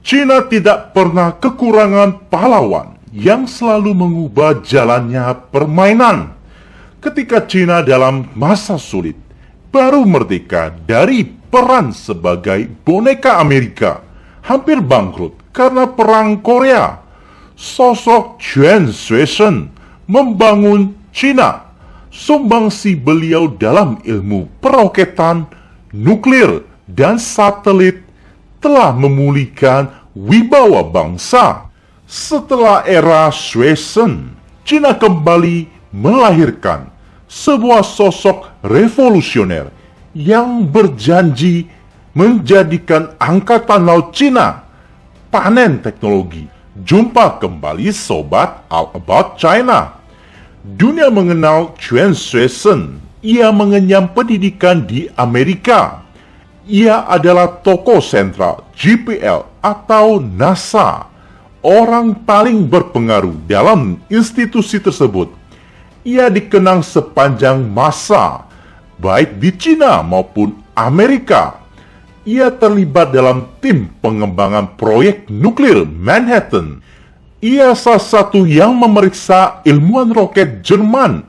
China tidak pernah kekurangan pahlawan yang selalu mengubah jalannya permainan. Ketika China dalam masa sulit, baru merdeka dari peran sebagai boneka Amerika, hampir bangkrut karena Perang Korea, sosok Yuan Shikai membangun China. Sumbangsi beliau dalam ilmu peroketan, nuklir, dan satelit telah memulihkan wibawa bangsa. Setelah era Shikai, China kembali melahirkan sebuah sosok revolusioner yang berjanji menjadikan Angkatan Laut China panen teknologi. Jumpa kembali sobat All About China. Dunia mengenal Yuan Shikai. Ia mengenyam pendidikan di Amerika. Ia adalah tokoh sentral JPL atau NASA, orang paling berpengaruh dalam institusi tersebut. Ia dikenang sepanjang masa, baik di China maupun Amerika. Ia terlibat dalam tim pengembangan proyek nuklir Manhattan. Ia salah satu yang memeriksa ilmuwan roket Jerman,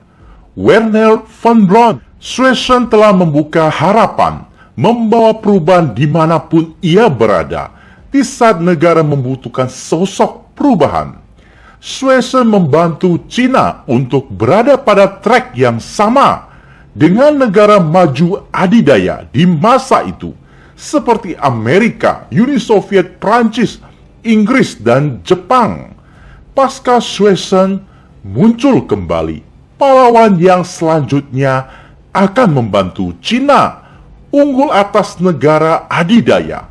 Wernher von Braun. Shikai telah membuka harapan, membawa perubahan dimanapun ia berada, di saat negara membutuhkan sosok perubahan. Shikai membantu China untuk berada pada track yang sama dengan negara maju adidaya di masa itu, seperti Amerika, Uni Soviet, Prancis, Inggris, dan Jepang. Pasca Shikai muncul kembali pahlawan yang selanjutnya akan membantu China unggul atas negara adidaya.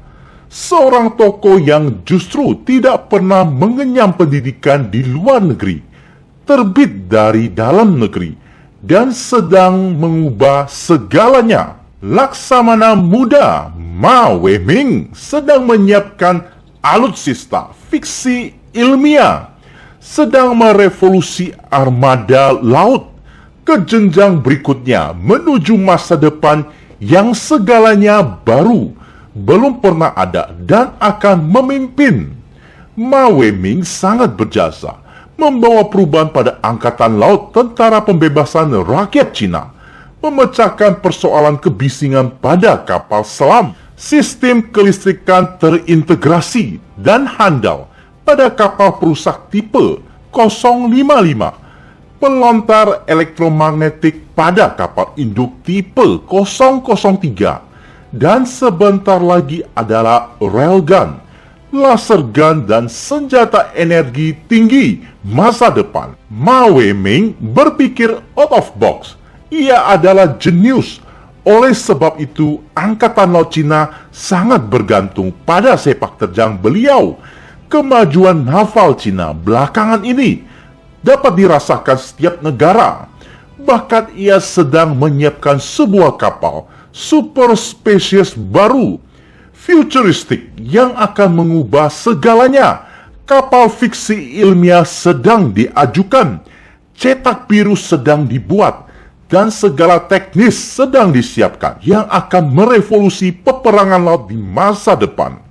Seorang tokoh yang justru tidak pernah mengenyam pendidikan di luar negeri, terbit dari dalam negeri, dan sedang mengubah segalanya. Laksamana muda Ma Wei-ming sedang menyiapkan alutsista fiksi ilmiah, sedang merevolusi armada laut ke jenjang berikutnya menuju masa depan yang segalanya baru, belum pernah ada dan akan memimpin. Ma Wei-ming sangat berjasa, membawa perubahan pada Angkatan Laut Tentara Pembebasan Rakyat Cina, memecahkan persoalan kebisingan pada kapal selam, sistem kelistrikan terintegrasi dan handal pada kapal perusak tipe 055, pelontar elektromagnetik pada kapal induk tipe 003, dan sebentar lagi adalah railgun, laser gun, dan senjata energi tinggi masa depan. Ma Wei-ming berpikir out of box. Ia adalah jenius. Oleh sebab itu, Angkatan Laut Cina sangat bergantung pada sepak terjang beliau. Kemajuan naval Cina belakangan ini dapat dirasakan setiap negara. Bahkan ia sedang menyiapkan sebuah kapal super spesies baru, futuristik, yang akan mengubah segalanya. Kapal fiksi ilmiah sedang diajukan, cetak biru sedang dibuat, dan segala teknis sedang disiapkan yang akan merevolusi peperangan laut di masa depan.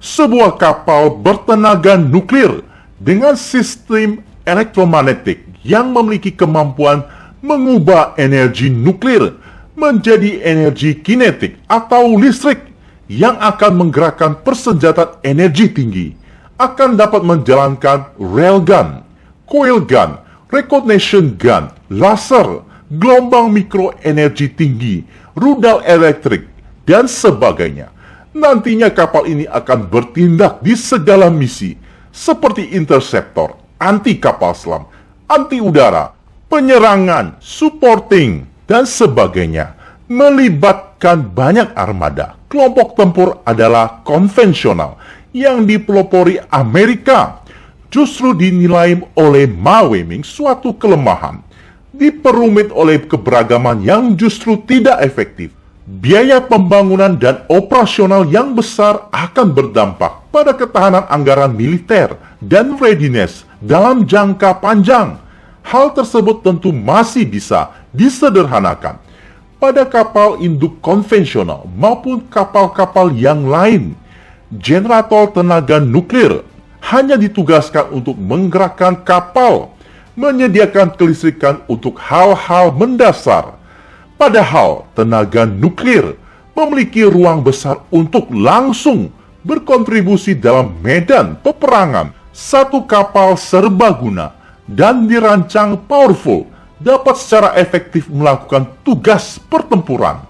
Sebuah kapal bertenaga nuklir dengan sistem elektromagnetik yang memiliki kemampuan mengubah energi nuklir menjadi energi kinetik atau listrik, yang akan menggerakkan persenjataan energi tinggi, akan dapat menjalankan railgun, coil gun, recognition gun, laser, gelombang mikro energi tinggi, rudal elektrik, dan sebagainya. Nantinya kapal ini akan bertindak di segala misi, seperti interceptor, anti kapal selam, anti udara, penyerangan, supporting, dan sebagainya, melibatkan banyak armada. Kelompok tempur adalah konvensional yang dipelopori Amerika, justru dinilai oleh Ma Wei-ming suatu kelemahan, diperumit oleh keberagaman yang justru tidak efektif. Biaya pembangunan dan operasional yang besar akan berdampak pada ketahanan anggaran militer dan readiness dalam jangka panjang. hal tersebut tentu masih bisa disederhanakan. Pada kapal induk konvensional maupun kapal-kapal yang lain, generator tenaga nuklir hanya ditugaskan untuk menggerakkan kapal, menyediakan kelistrikan untuk hal-hal mendasar. Padahal tenaga nuklir memiliki ruang besar untuk langsung berkontribusi dalam medan peperangan. Satu kapal serbaguna dan dirancang powerful dapat secara efektif melakukan tugas pertempuran.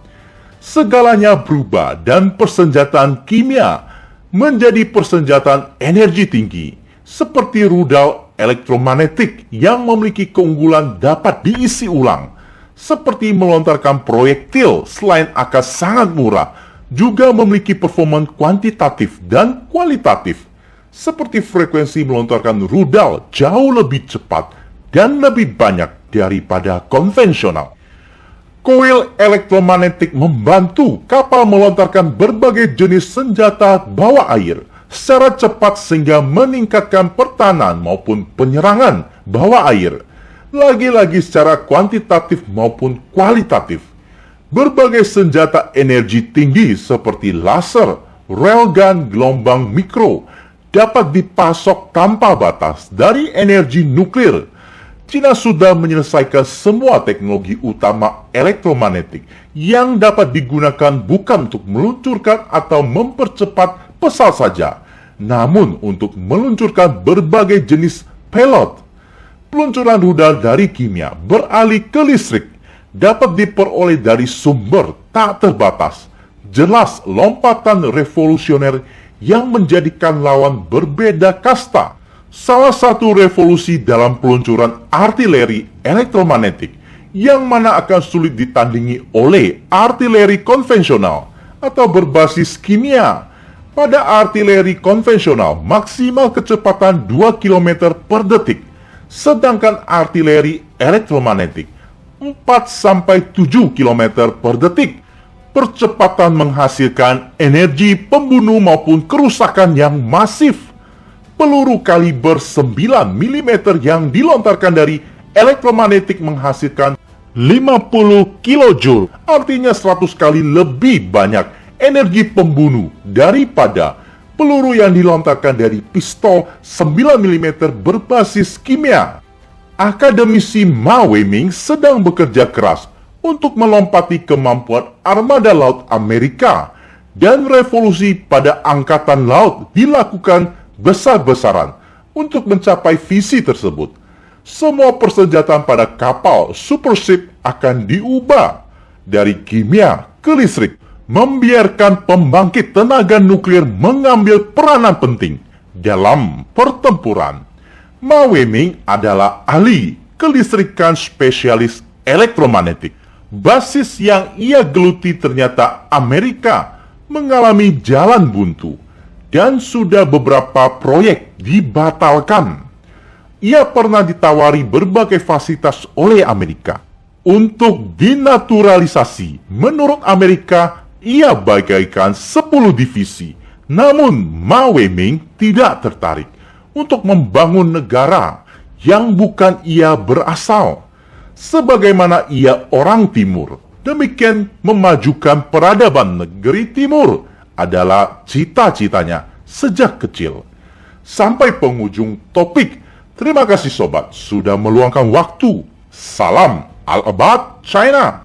Segalanya berubah dan persenjataan kimia menjadi persenjataan energi tinggi, seperti rudal elektromagnetik yang memiliki keunggulan dapat diisi ulang, seperti melontarkan proyektil selain akan sangat murah, juga memiliki performa kuantitatif dan kualitatif, seperti frekuensi melontarkan rudal jauh lebih cepat dan lebih banyak daripada konvensional. Koil elektromagnetik membantu kapal melontarkan berbagai jenis senjata bawah air secara cepat sehingga meningkatkan pertahanan maupun penyerangan bawah air, lagi-lagi secara kuantitatif maupun kualitatif. Berbagai senjata energi tinggi seperti laser, railgun gelombang mikro dapat dipasok tanpa batas dari energi nuklir. China sudah menyelesaikan semua teknologi utama elektromagnetik yang dapat digunakan bukan untuk meluncurkan atau mempercepat pesawat saja, namun untuk meluncurkan berbagai jenis payload. Peluncuran rudal dari kimia beralih ke listrik dapat diperoleh dari sumber tak terbatas. Jelas lompatan revolusioner yang menjadikan lawan berbeda kasta. Salah satu revolusi dalam peluncuran artileri elektromagnetik yang mana akan sulit ditandingi oleh artileri konvensional atau berbasis kimia. Pada artileri konvensional maksimal kecepatan 2 km per detik, sedangkan artileri elektromagnetik 4-7 km per detik. Percepatan menghasilkan energi pembunuh maupun kerusakan yang masif. Peluru kaliber 9 mm yang dilontarkan dari elektromagnetik menghasilkan 50 kJ, artinya 100 kali lebih banyak energi pembunuh daripada peluru yang dilontarkan dari pistol 9 mm berbasis kimia. Akademisi Ma Weiming sedang bekerja keras untuk melompati kemampuan armada laut Amerika, dan revolusi pada angkatan laut dilakukan besar-besaran untuk mencapai visi tersebut. Semua persenjataan pada kapal supership akan diubah dari kimia ke listrik, membiarkan pembangkit tenaga nuklir mengambil peranan penting dalam pertempuran. Ma Weiming adalah ahli kelistrikan spesialis elektromagnetik. Basis yang ia geluti ternyata Amerika mengalami jalan buntu dan sudah beberapa proyek dibatalkan. Ia pernah ditawari berbagai fasilitas oleh Amerika untuk dinaturalisasi. Menurut Amerika, ia bagaikan 10 divisi. Namun Ma Weiming tidak tertarik untuk membangun negara yang bukan ia berasal. Sebagaimana ia orang timur, demikian memajukan peradaban negeri timur adalah cita-citanya sejak kecil. Sampai penghujung topik. Terima kasih sobat sudah meluangkan waktu. Salam Al-Abad China.